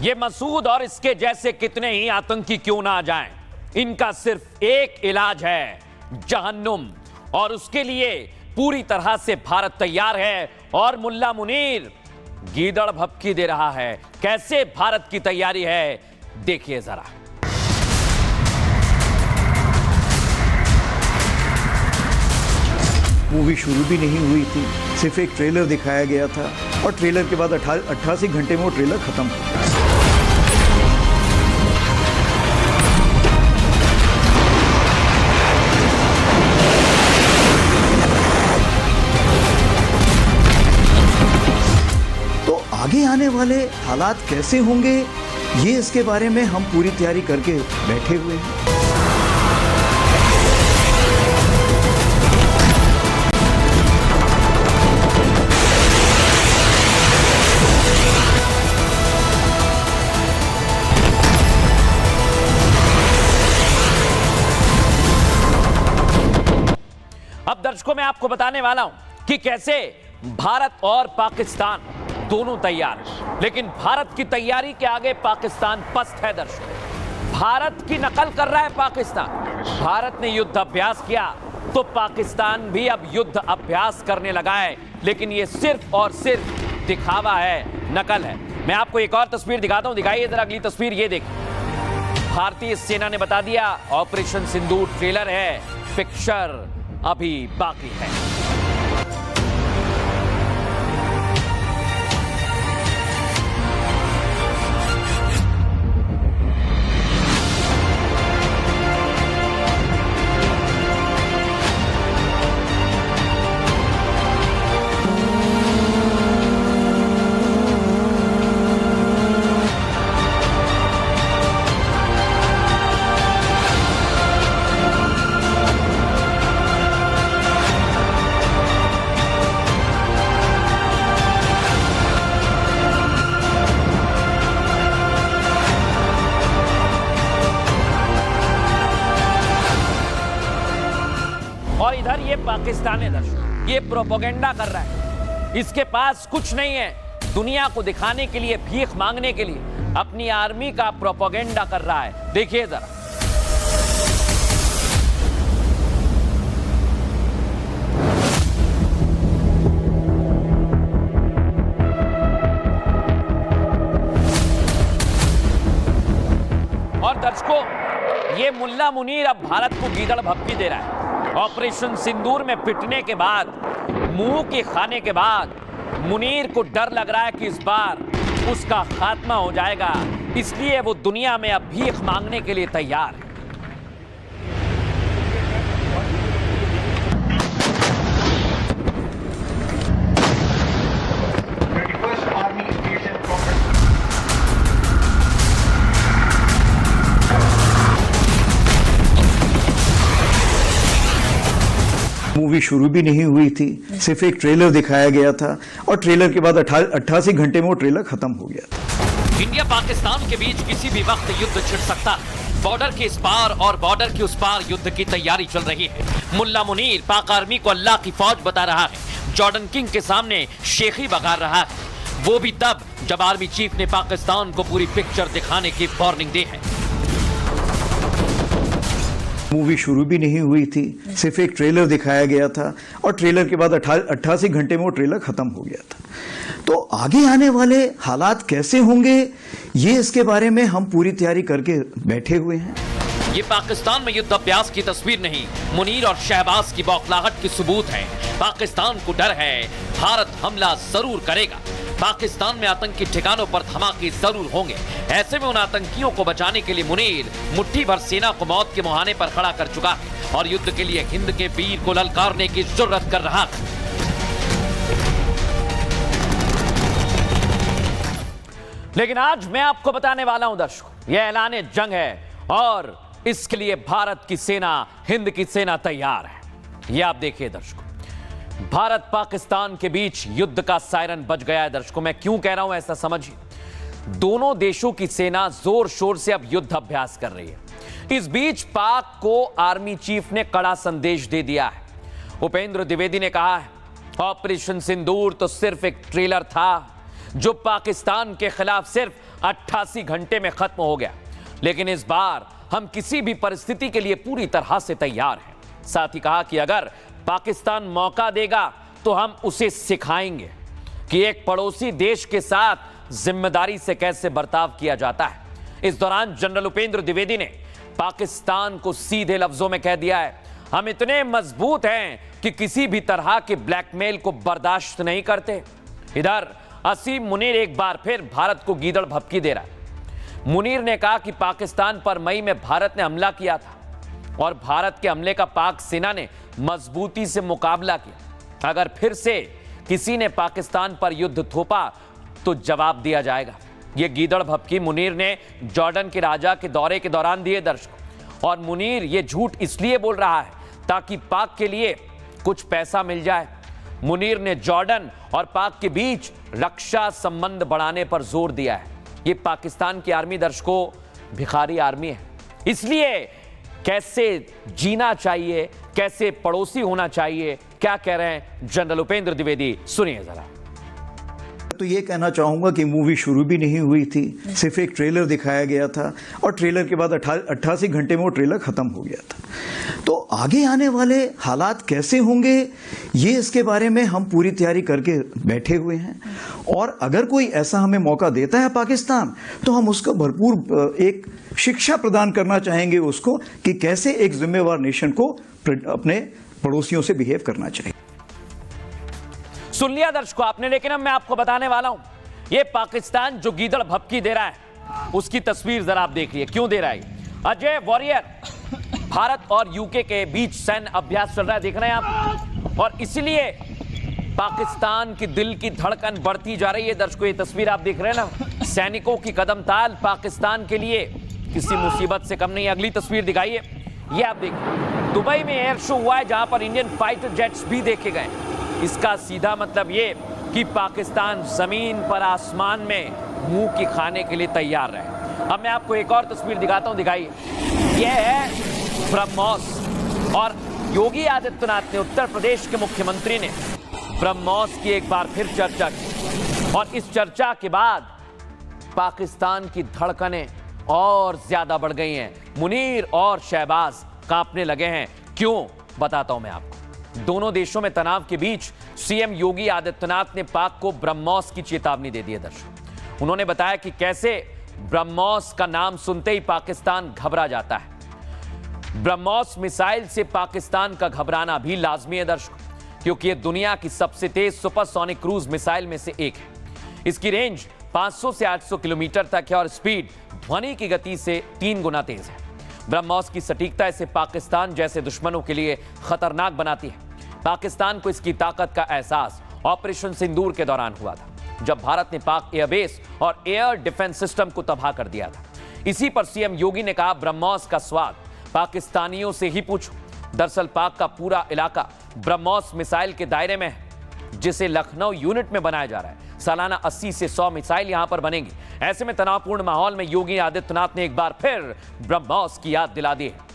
ये मसूद और इसके जैसे कितने ही आतंकी क्यों ना आ जाएं, इनका सिर्फ एक इलाज है, जहन्नुम। और उसके लिए पूरी तरह से भारत तैयार है। और मुल्ला मुनीर गीदड़ भभकी दे रहा है। कैसे भारत की तैयारी है, देखिए जरा। मूवी शुरू भी नहीं हुई थी, सिर्फ एक ट्रेलर दिखाया गया था और ट्रेलर के बाद 88 घंटे में वो ट्रेलर खत्म हो गया। तो आगे आने वाले हालात कैसे होंगे, ये इसके बारे में हम पूरी तैयारी करके बैठे हुए हैं। अब दर्शकों मैं आपको बताने वाला हूं कि कैसे भारत और पाकिस्तान दोनों तैयार हैं। लेकिन भारत की तैयारी के आगे पाकिस्तान पस्त है। दर्शकों, भारत की नकल कर रहा है पाकिस्तान। भारत ने युद्ध अभ्यास किया तो पाकिस्तान भी अब युद्ध अभ्यास करने लगा है। लेकिन यह सिर्फ और सिर्फ दिखावा है, नकल है। मैं आपको एक और तस्वीर दिखाता हूं, दिखाइए जरा अगली तस्वीर। ये देखिए, भारतीय सेना ने बता दिया ऑपरेशन सिंदूर ट्रेलर है, पिक्चर अभी बाकी है। और इधर ये पाकिस्तान है दर्शक, ये प्रोपेगेंडा कर रहा है। इसके पास कुछ नहीं है, दुनिया को दिखाने के लिए, भीख मांगने के लिए अपनी आर्मी का प्रोपेगेंडा कर रहा है। देखिए जरा। और दर्शकों, ये मुल्ला मुनीर अब भारत को गीदड़ भभकी दे रहा है। ऑपरेशन सिंदूर में पिटने के बाद, मुंह के खाने के बाद मुनीर को डर लग रहा है कि इस बार उसका खात्मा हो जाएगा। इसलिए वो दुनिया में अब भीख मांगने के लिए तैयार है। मूवी शुरू भी नहीं हुई थी, सिर्फ एक ट्रेलर दिखाया गया था और ट्रेलर के बाद 88 घंटे में वो ट्रेलर खत्म हो गया था। इंडिया पाकिस्तान के बीच किसी भी वक्त युद्ध छिड़ सकता है। बॉर्डर के इस पार और बॉर्डर के उस पार युद्ध की तैयारी चल रही है। मुल्ला मुनीर पाक आर्मी को अल्लाह की फौज बता रहा है। जॉर्डन किंग के सामने शेखी बघार रहा है, वो भी तब जब आर्मी चीफ ने पाकिस्तान को पूरी पिक्चर दिखाने की वार्निंग दी है। मूवी शुरू भी नहीं हुई थी, सिर्फ एक ट्रेलर दिखाया गया था और ट्रेलर के बाद 88 घंटे में वो ट्रेलर खत्म हो गया था। तो आगे आने वाले हालात कैसे होंगे, ये इसके बारे में हम पूरी तैयारी करके बैठे हुए हैं। ये पाकिस्तान में युद्ध अभ्यास की तस्वीर नहीं, मुनीर और शहबाज की बौखलाहट की सबूत है। पाकिस्तान को डर है, भारत हमला जरूर करेगा। पाकिस्तान में आतंकी ठिकानों पर धमाके जरूर होंगे। ऐसे में उन आतंकियों को बचाने के लिए मुनीर मुट्ठी भर सेना को मौत के मुहाने पर खड़ा कर चुका है और युद्ध के लिए हिंद के वीर को ललकारने की जरूरत कर रहा है। लेकिन आज मैं आपको बताने वाला हूं दर्शकों, यह ऐलान जंग है और इसके लिए भारत की सेना, हिंद की सेना तैयार है। यह आप देखिए दर्शकों, भारत पाकिस्तान के बीच युद्ध का सायरन बज गया है। दर्शकों, मैं क्यों कह रहा हूं ऐसा समझिए। दोनों देशों की सेना जोर शोर से अब युद्ध अभ्यास कर रही है। इस बीच पाक को आर्मी चीफ ने कड़ा संदेश दे दिया है। उपेंद्र द्विवेदी ने कहा है, ऑपरेशन सिंदूर तो सिर्फ एक ट्रेलर था जो पाकिस्तान के खिलाफ सिर्फ 88 घंटे में खत्म हो गया। लेकिन इस बार हम किसी भी परिस्थिति के लिए पूरी तरह से तैयार हैं। साथ ही कहा कि अगर पाकिस्तान मौका देगा तो हम उसे सिखाएंगे कि एक पड़ोसी देश के साथ जिम्मेदारी से कैसे बर्ताव किया जाता है। इस दौरान जनरल उपेंद्र द्विवेदी ने पाकिस्तान को सीधे लफ्जों में कह दिया है, हम इतने मजबूत हैं कि किसी भी तरह के ब्लैकमेल को बर्दाश्त नहीं करते। इधर असीम मुनीर एक बार फिर भारत को गीदड़ भभकी दे रहा है। मुनीर ने कहा कि पाकिस्तान पर मई में भारत ने हमला किया था और भारत के हमले का पाक सेना ने मजबूती से मुकाबला किया। अगर फिर से किसी ने पाकिस्तान पर युद्ध थोपा तो जवाब दिया जाएगा। यह गीदड़ भभकी मुनीर ने जॉर्डन के राजा के दौरे के दौरान दिए दर्शकों। और मुनीर यह झूठ इसलिए बोल रहा है ताकि पाक के लिए कुछ पैसा मिल जाए। मुनीर ने जॉर्डन और पाक के बीच रक्षा संबंध बढ़ाने पर जोर दिया है। यह पाकिस्तान की आर्मी दर्शकों भिखारी आर्मी है, इसलिए कैसे जीना चाहिए, कैसे पड़ोसी होना चाहिए, क्या कह रहे हैं जनरल उपेंद्र द्विवेदी, सुनिए जरा। तो ये कहना चाहूंगा कि मूवी शुरू भी नहीं हुई थी, सिर्फ एक ट्रेलर दिखाया गया था और ट्रेलर के बाद 88 घंटे में वो ट्रेलर खत्म हो गया था। तो आगे आने वाले हालात कैसे होंगे, ये इसके बारे में हम पूरी तैयारी करके बैठे हुए हैं। और अगर कोई ऐसा हमें मौका देता है पाकिस्तान, तो हम उसको भरपूर एक शिक्षा प्रदान करना चाहेंगे उसको कि कैसे एक जिम्मेवार नेशन को अपने पड़ोसियों से बिहेव करना चाहिए। सुन लिया दर्शकों आपने, लेकिन अब मैं आपको बताने वाला हूं, ये पाकिस्तान जो गीदड़ भभकी दे रहा है उसकी तस्वीर जरा आप देखिए। क्यों दे रहा है? अजय वॉरियर, भारत और यूके के बीच सैन्य अभ्यास चल रहा है, देख रहे हैं आप। और इसलिए पाकिस्तान की दिल की धड़कन बढ़ती जा रही है दर्शकों। ये तस्वीर आप देख रहे हैं ना, सैनिकों की कदम ताल पाकिस्तान के लिए किसी मुसीबत से कम नहीं। अगली तस्वीर दिखाइए, ये आप देखिए। दुबई में एयर शो हुआ है जहां पर इंडियन फाइटर जेट्स भी देखे गए। इसका सीधा मतलब ये कि पाकिस्तान जमीन पर आसमान में मुंह की खाने के लिए तैयार रहे। अब मैं आपको एक और तस्वीर दिखाता हूं, दिखाइए। यह है ब्रह्मोस और योगी आदित्यनाथ ने, उत्तर प्रदेश के मुख्यमंत्री ने ब्रह्मोस की एक बार फिर चर्चा की। और इस चर्चा के बाद पाकिस्तान की धड़कनें और ज्यादा बढ़ गई हैं। मुनीर और शहबाज कांपने लगे हैं। क्यों, बताता हूं मैं आपको। दोनों देशों में तनाव के बीच सीएम योगी आदित्यनाथ ने पाक को ब्रह्मोस की चेतावनी दे दी है दर्शकों। उन्होंने बताया कि कैसे ब्रह्मोस का नाम सुनते ही पाकिस्तान घबरा जाता है। ब्रह्मोस मिसाइल से पाकिस्तान का घबराना भी लाजमी है दर्शकों, क्योंकि यह दुनिया की सबसे तेज सुपरसोनिक क्रूज मिसाइल में से एक है। इसकी रेंज 500 से 800 किलोमीटर तक है और स्पीड ध्वनि की गति से 3 गुना तेज है। ब्रह्मोस की सटीकता इसे पाकिस्तान जैसे दुश्मनों के लिए खतरनाक बनाती है। पाकिस्तान को इसकी ताकत का एहसास ऑपरेशन सिंदूर के दौरान हुआ था, जब भारत ने पाक एयरबेस और एयर डिफेंस सिस्टम को तबाह कर दिया था। इसी पर सीएम योगी ने कहा, ब्रह्मोस का स्वाद पाकिस्तानियों से ही पूछो। दरअसल पाक का पूरा इलाका ब्रह्मोस मिसाइल के दायरे में है, जिसे लखनऊ यूनिट में बनाया जा रहा है। सालाना 80 से 100 मिसाइल यहां पर बनेंगी। ऐसे में तनावपूर्ण माहौल में योगी आदित्यनाथ ने एक बार फिर ब्रह्मोस की याद दिला दी है।